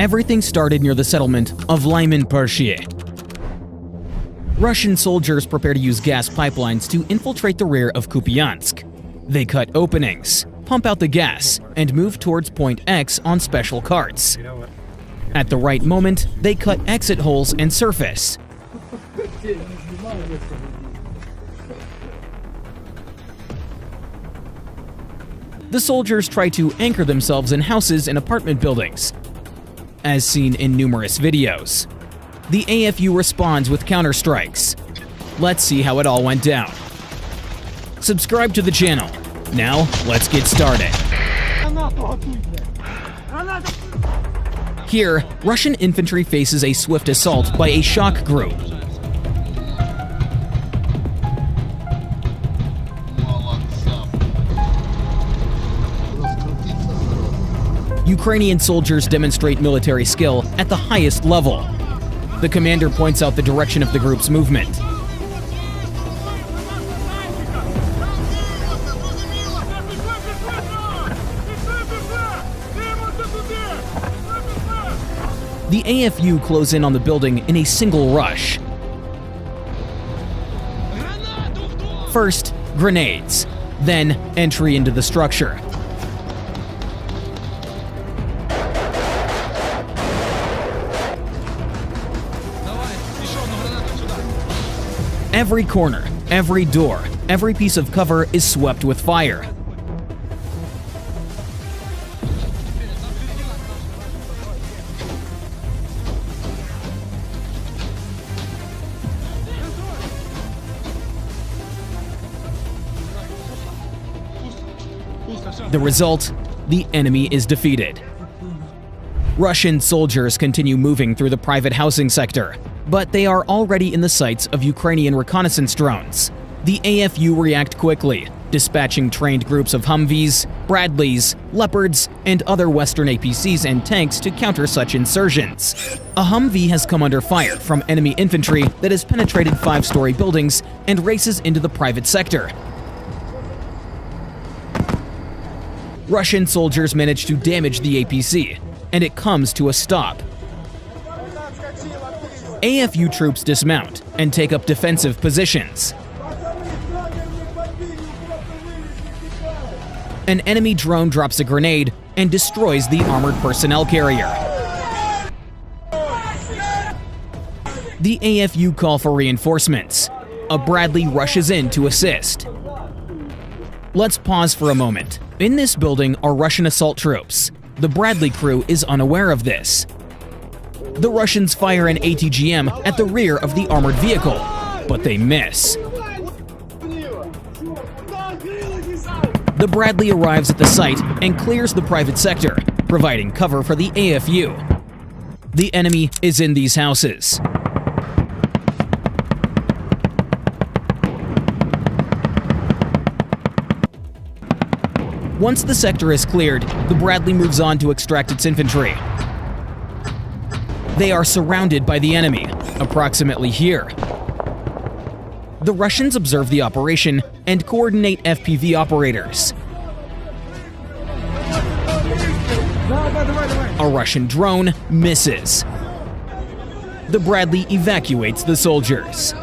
Everything started near the settlement of Lyman-Pershie. Russian soldiers prepare to use gas pipelines to infiltrate the rear of Kupiansk. They cut openings, pump out the gas, and move towards Point X on special carts. At the right moment, they cut exit holes and surface. The soldiers try to anchor themselves in houses and apartment buildings, as seen in numerous videos. The AFU responds with counterstrikes. Let's see how it all went down. Subscribe to the channel. Now, let's get started. Here, Russian infantry faces a swift assault by a shock group. Ukrainian soldiers demonstrate military skill at the highest level. The commander points out the direction of the group's movement. The AFU close in on the building in a single rush. First, grenades, then entry into the structure. Every corner, every door, every piece of cover is swept with fire. The result? The enemy is defeated. Russian soldiers continue moving through the private housing sector, but they are already in the sights of Ukrainian reconnaissance drones. The AFU react quickly, dispatching trained groups of Humvees, Bradleys, Leopards, and other Western APCs and tanks to counter such insurgents. A Humvee has come under fire from enemy infantry that has penetrated 5-story buildings and races into the private sector. Russian soldiers manage to damage the APC, and it comes to a stop. AFU troops dismount and take up defensive positions. An enemy drone drops a grenade and destroys the armored personnel carrier. The AFU call for reinforcements. A Bradley rushes in to assist. Let's pause for a moment. In this building are Russian assault troops. The Bradley crew is unaware of this. The Russians fire an ATGM at the rear of the armored vehicle, but they miss. The Bradley arrives at the site and clears the private sector, providing cover for the AFU. The enemy is in these houses. Once the sector is cleared, the Bradley moves on to extract its infantry. They are surrounded by the enemy, approximately here. The Russians observe the operation and coordinate FPV operators. A Russian drone misses. The Bradley evacuates the soldiers.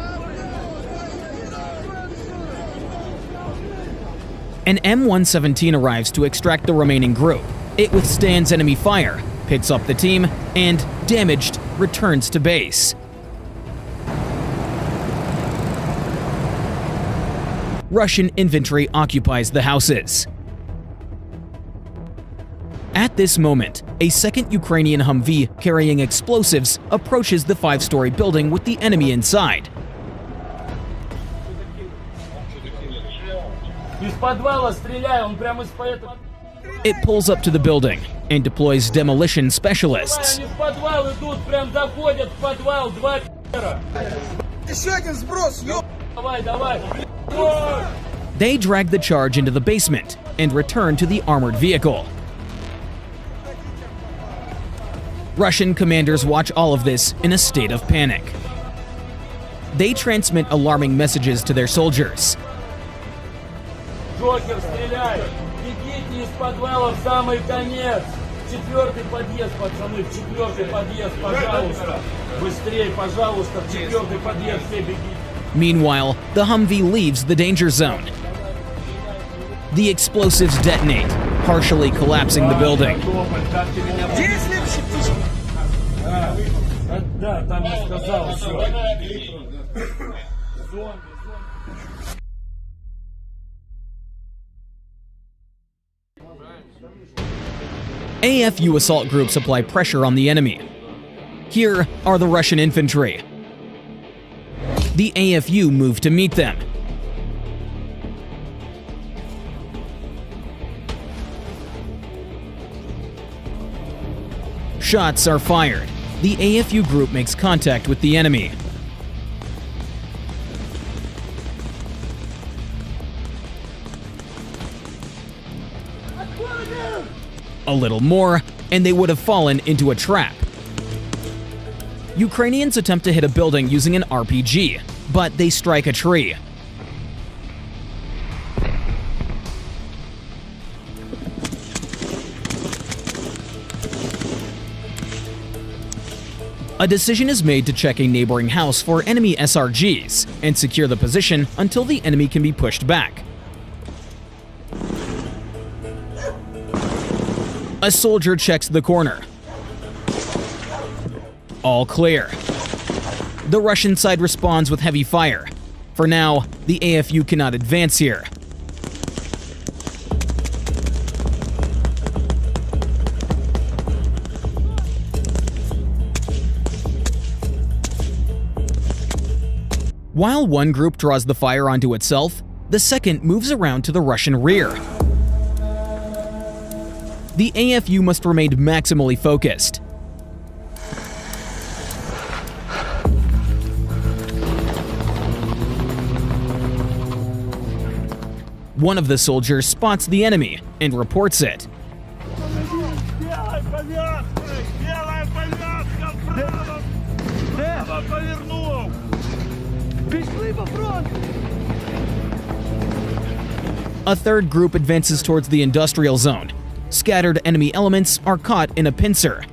An M117 arrives to extract the remaining group. It withstands enemy fire, picks up the team, and, damaged, returns to base. Russian infantry occupies the houses. At this moment, a second Ukrainian Humvee carrying explosives approaches the 5-story building with the enemy inside. It pulls up to the building and deploys demolition specialists. They drag the charge into the basement and return to the armored vehicle. Russian commanders watch all of this in a state of panic. They transmit alarming messages to their soldiers. четвертый подъезд, пацаны, в четвертый подъезд, пожалуйста. Быстрее, пожалуйста, в четвертый подъезд все бегите. Meanwhile, the Humvee leaves the danger zone. The explosives detonate, partially collapsing the building. Да, там я сказал, все. AFU assault groups apply pressure on the enemy. Here are the Russian infantry. The AFU move to meet them. Shots are fired. The AFU group makes contact with the enemy. A little more, and they would have fallen into a trap. Ukrainians attempt to hit a building using an RPG, but they strike a tree. A decision is made to check a neighboring house for enemy SRGs and secure the position until the enemy can be pushed back. A soldier checks the corner. All clear. The Russian side responds with heavy fire. For now, the AFU cannot advance here. While one group draws the fire onto itself, the second moves around to the Russian rear. The AFU must remain maximally focused. One of the soldiers spots the enemy and reports it. A third group advances towards the industrial zone. Scattered enemy elements are caught in a pincer.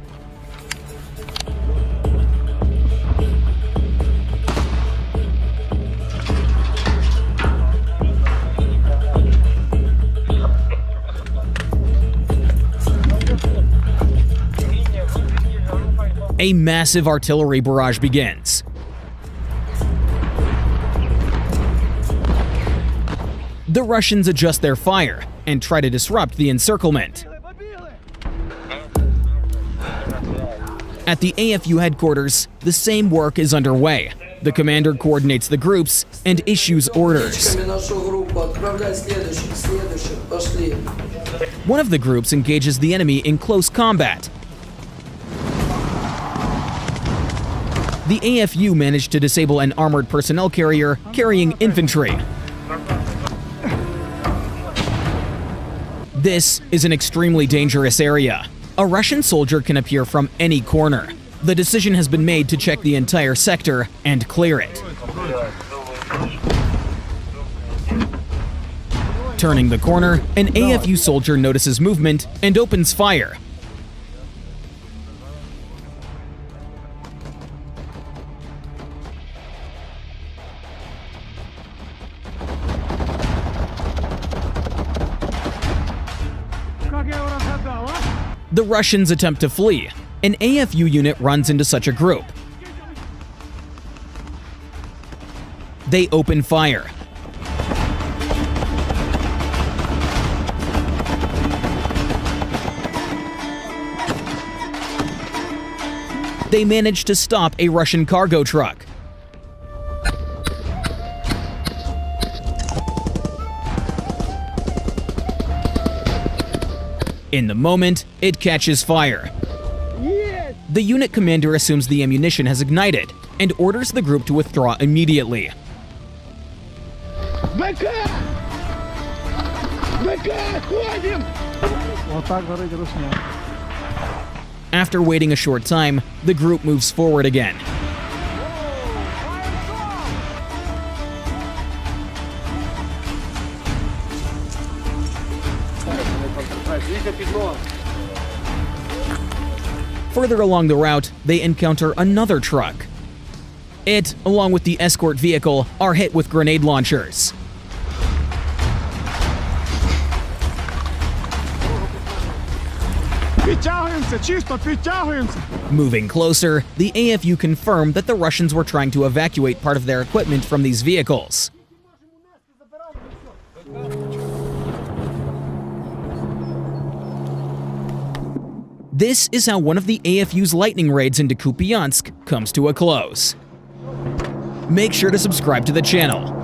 A massive artillery barrage begins. The Russians adjust their fire and try to disrupt the encirclement. At the AFU headquarters, the same work is underway. The commander coordinates the groups and issues orders. One of the groups engages the enemy in close combat. The AFU managed to disable an armored personnel carrier carrying infantry. This is an extremely dangerous area. A Russian soldier can appear from any corner. The decision has been made to check the entire sector and clear it. Turning the corner, an AFU soldier notices movement and opens fire. The Russians attempt to flee. An AFU unit runs into such a group. They open fire. They manage to stop a Russian cargo truck. In the moment, it catches fire. The unit commander assumes the ammunition has ignited and orders the group to withdraw immediately. After waiting a short time, the group moves forward again. Further along the route, they encounter another truck. It, along with the escort vehicle, are hit with grenade launchers. Підтягуємося, чисто підтягуємося. Moving closer, the AFU confirmed that the Russians were trying to evacuate part of their equipment from these vehicles. This is how one of the AFU's lightning raids into Kupiansk comes to a close. Make sure to subscribe to the channel.